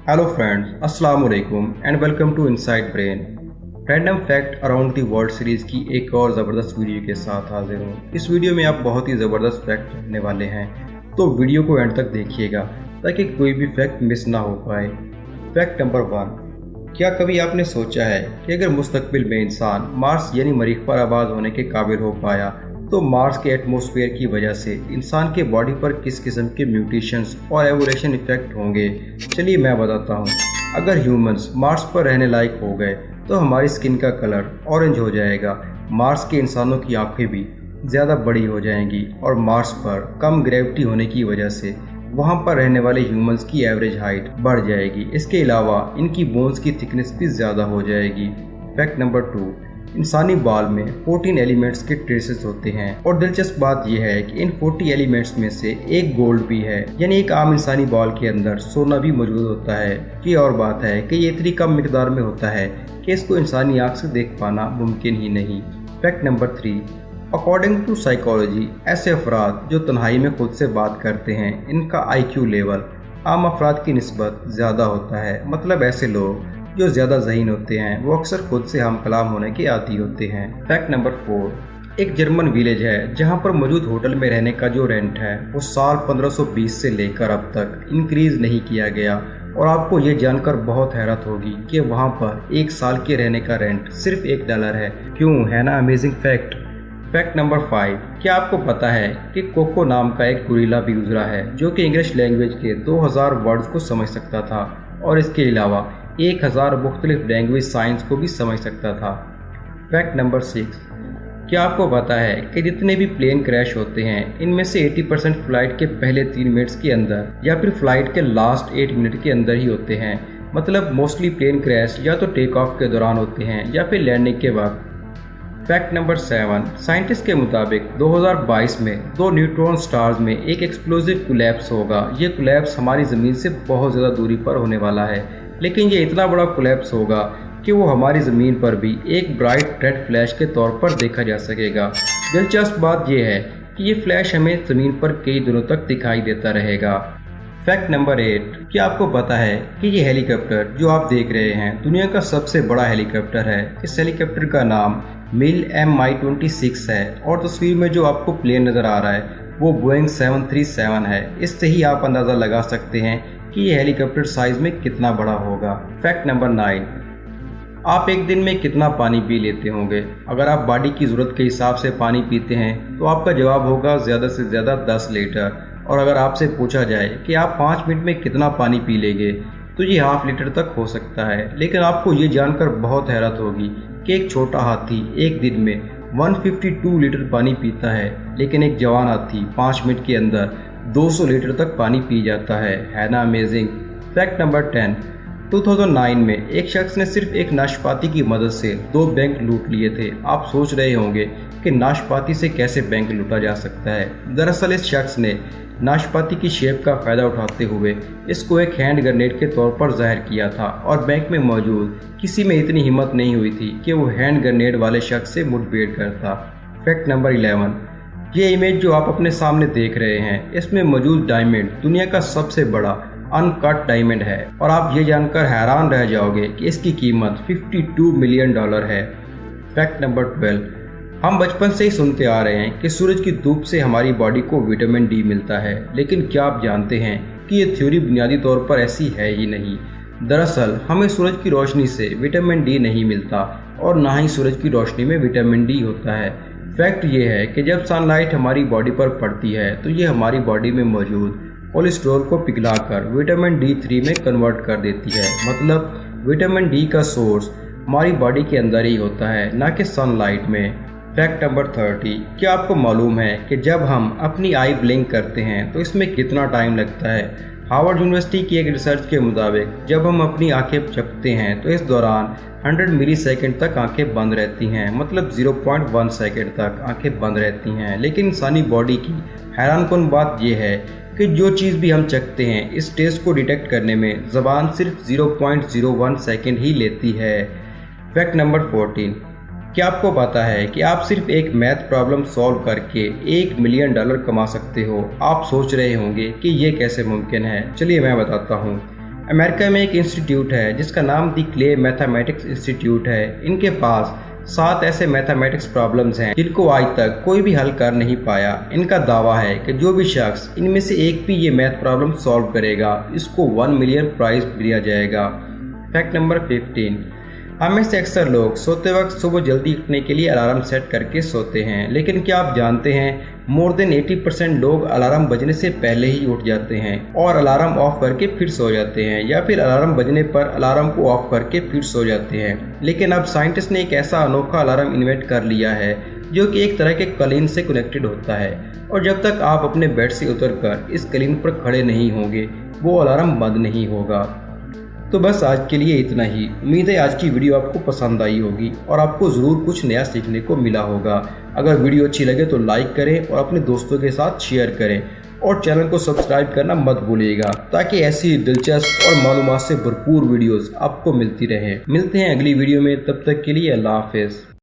Hello friends, अस्सलाम वालेकुम and welcome to inside brain. Random fact around the world series की एक और ज़बरदस्त वीडियो के साथ हाजिर हूँ। इस वीडियो में आप बहुत ही ज़बरदस्त फैक्ट जानने वाले हैं, तो वीडियो को एंड तक देखिएगा ताकि कोई भी फैक्ट मिस ना हो पाए। फैक्ट नंबर 1, क्या कभी आपने सोचा है कि अगर मुस्तकबिल में इंसान मार्स यानी मरीख पर आबाद होने के काबिल हो पाया तो मार्स के एटमॉस्फेयर की वजह से इंसान के बॉडी पर किस किस्म के म्यूटेशंस और एवोल्यूशन इफेक्ट होंगे? चलिए मैं बताता हूँ। अगर ह्यूमंस मार्स पर रहने लायक हो गए तो हमारी स्किन का कलर ऑरेंज हो जाएगा, मार्स के इंसानों की आंखें भी ज़्यादा बड़ी हो जाएंगी और मार्स पर कम ग्रेविटी होने की वजह से वहाँ पर रहने वाले ह्यूमंस की एवरेज हाइट बढ़ जाएगी। इसके अलावा इनकी बोन्स की थिकनेस भी ज़्यादा हो जाएगी। फैक्ट नंबर 2, इंसानी बाल में 14 एलिमेंट्स के ट्रेसेस होते हैं और दिलचस्प बात यह है कि इन 40 एलिमेंट्स में से एक गोल्ड भी है, यानी एक आम इंसानी बाल के अंदर सोना भी मौजूद होता है। ये और बात है कि ये इतनी कम मिकदार में होता है कि इसको इंसानी आंख से देख पाना मुमकिन ही नहीं। Fact number 3, according to psychology, ऐसे अफराद जो तन्हाई में खुद से बात करते हैं इनका IQ लेवल आम अफराद की निस्बत ज़्यादा होता है। मतलब ऐसे लोग जो ज़्यादा ज़हीन होते हैं वो अक्सर खुद से हम कलाम होने के आदी होते हैं। फैक्ट नंबर 4, एक जर्मन विलेज है जहां पर मौजूद होटल में रहने का जो रेंट है वो साल 1520 से लेकर अब तक इंक्रीज नहीं किया गया। और आपको ये जानकर बहुत हैरत होगी कि वहां पर एक साल के रहने का रेंट सिर्फ $1 है। क्यों, है ना अमेजिंग फैक्ट। फैक्ट नंबर 5, क्या आपको पता है कि कोको नाम का एक गुरिल्ला भी गुजरा है जो कि इंग्लिश लैंग्वेज के 2000 वर्ड्स को समझ सकता था और इसके अलावा 1000 मुख्तलिफ लैंग्वेज साइंस को भी समझ सकता था। फैक्ट नंबर 6, क्या आपको पता है कि जितने भी प्लेन क्रैश होते हैं इनमें से 80% फ्लाइट के पहले 3 मिनट्स के अंदर या फिर फ्लाइट के लास्ट 8 मिनट के अंदर ही होते हैं। मतलब मोस्टली प्लेन क्रैश या तो टेक ऑफ के दौरान होते हैं या फिर लैंडिंग के वक्त। फैक्ट नंबर 7, साइंटिस्ट के मुताबिक 2022 में 2 न्यूट्रॉन स्टार्स में एक एक्सप्लोजिव कोलैप्स होगा। ये कोलैप्स हमारी ज़मीन से बहुत ज़्यादा दूरी पर होने वाला है, लेकिन ये इतना बड़ा कोलैप्स होगा कि वो हमारी ज़मीन पर भी एक ब्राइट रेड फ्लैश के तौर पर देखा जा सकेगा। दिलचस्प बात यह है कि ये फ्लैश हमें ज़मीन पर कई दिनों तक दिखाई देता रहेगा। फैक्ट नंबर 8, क्या आपको पता है कि ये हेलीकॉप्टर जो आप देख रहे हैं दुनिया का सबसे बड़ा हेलीकॉप्टर है। इस हेलीकॉप्टर का नाम मिल Mi-26 है और तस्वीर में जो आपको प्लेन नज़र आ रहा है वो बोइंग 737 है। इससे ही आप अंदाज़ा लगा सकते हैं कि ये हेलीकॉप्टर साइज में कितना बड़ा होगा। फैक्ट नंबर 9, आप एक दिन में कितना पानी पी लेते होंगे? अगर आप बॉडी की ज़रूरत के हिसाब से पानी पीते हैं तो आपका जवाब होगा ज़्यादा से ज़्यादा 10 लीटर। और अगर आपसे पूछा जाए कि आप 5 मिनट में कितना पानी पी लेंगे तो ये ½ लीटर तक हो सकता है। लेकिन आपको ये जानकर बहुत हैरत होगी कि एक छोटा हाथी एक दिन में 152 लीटर पानी पीता है, लेकिन एक जवान हाथी 5 मिनट के अंदर 200 लीटर तक पानी पी जाता है ना अमेजिंग। फैक्ट नंबर 10, 2009 में एक शख्स ने सिर्फ एक नाशपाती की मदद से 2 बैंक लूट लिए थे। आप सोच रहे होंगे कि नाशपाती से कैसे बैंक लूटा जा सकता है। दरअसल इस शख्स ने नाशपाती की शेप का फ़ायदा उठाते हुए इसको एक हैंड ग्रेनेड के तौर पर ज़ाहिर किया था और बैंक में मौजूद किसी में इतनी हिम्मत नहीं हुई थी कि वो हैंड ग्रेनेड वाले शख्स से मुठभेड़ करता। फैक्ट नंबर 11, ये इमेज जो आप अपने सामने देख रहे हैं इसमें मौजूद डायमंड दुनिया का सबसे बड़ा अनकट डायमंड है और आप ये जानकर हैरान रह जाओगे कि इसकी कीमत $52 मिलियन है। फैक्ट नंबर 12, हम बचपन से ही सुनते आ रहे हैं कि सूरज की धूप से हमारी बॉडी को विटामिन डी मिलता है, लेकिन क्या आप जानते हैं कि ये थ्योरी बुनियादी तौर पर ऐसी है ही नहीं। दरअसल हमें सूरज की रोशनी से विटामिन डी नहीं मिलता और ना ही सूरज की रोशनी में विटामिन डी होता है। फैक्ट ये है कि जब सनलाइट हमारी बॉडी पर पड़ती है तो ये हमारी बॉडी में मौजूद कोलेस्ट्रॉल को पिघलाकर विटामिन D3 में कन्वर्ट कर देती है। मतलब विटामिन डी का सोर्स हमारी बॉडी के अंदर ही होता है, ना कि सनलाइट में। फैक्ट नंबर 30, क्या आपको मालूम है कि जब हम अपनी आई ब्लिंक करते हैं तो इसमें कितना टाइम लगता है? हार्वर्ड यूनिवर्सिटी की एक रिसर्च के मुताबिक जब हम अपनी आंखें झपकते हैं तो इस दौरान 100 मिली सेकेंड तक आंखें बंद रहती हैं। मतलब 0.1 सेकेंड तक आंखें बंद रहती हैं। लेकिन इंसानी बॉडी की हैरानकुन बात यह है कि जो चीज़ भी हम चखते हैं इस टेस्ट को डिटेक्ट करने में ज़बान सिर्फ 0.01 सेकेंड ही लेती है। फैक्ट नंबर 14, क्या आपको पता है कि आप सिर्फ एक मैथ प्रॉब्लम सॉल्व करके $1 मिलियन कमा सकते हो? आप सोच रहे होंगे कि ये कैसे मुमकिन है। चलिए मैं बताता हूँ। अमेरिका में एक इंस्टीट्यूट है जिसका नाम दी क्ले मैथमेटिक्स इंस्टीट्यूट है। इनके पास 7 ऐसे मैथमेटिक्स प्रॉब्लम्स हैं जिनको आज तक कोई भी हल कर नहीं पाया। इनका दावा है कि जो भी शख्स इनमें से एक भी ये मैथ प्रॉब्लम सॉल्व करेगा इसको 1 मिलियन प्राइज दिया जाएगा। फैक्ट नंबर 15, हम में से अक्सर लोग सोते वक्त सुबह जल्दी उठने के लिए अलार्म सेट करके सोते हैं, लेकिन क्या आप जानते हैं मोर देन 80% लोग अलार्म बजने से पहले ही उठ जाते हैं और अलार्म ऑफ करके फिर सो जाते हैं, या फिर अलार्म बजने पर अलार्म को ऑफ करके फिर सो जाते हैं। लेकिन अब साइंटिस्ट ने एक ऐसा अनोखा अलार्म इन्वेंट कर लिया है जो कि एक तरह के कलीन से कनेक्टेड होता है, और जब तक आप अपने बेड से उतरकर इस कलीन पर खड़े नहीं होंगे वो अलार्म बंद नहीं होगा। तो बस आज के लिए इतना ही। उम्मीद है आज की वीडियो आपको पसंद आई होगी और आपको ज़रूर कुछ नया सीखने को मिला होगा। अगर वीडियो अच्छी लगे तो लाइक करें और अपने दोस्तों के साथ शेयर करें, और चैनल को सब्सक्राइब करना मत भूलिएगा ताकि ऐसी दिलचस्प और मालूमात से भरपूर वीडियोस आपको मिलती रहें। मिलते हैं अगली वीडियो में, तब तक के लिए अल्लाह हाफिज़।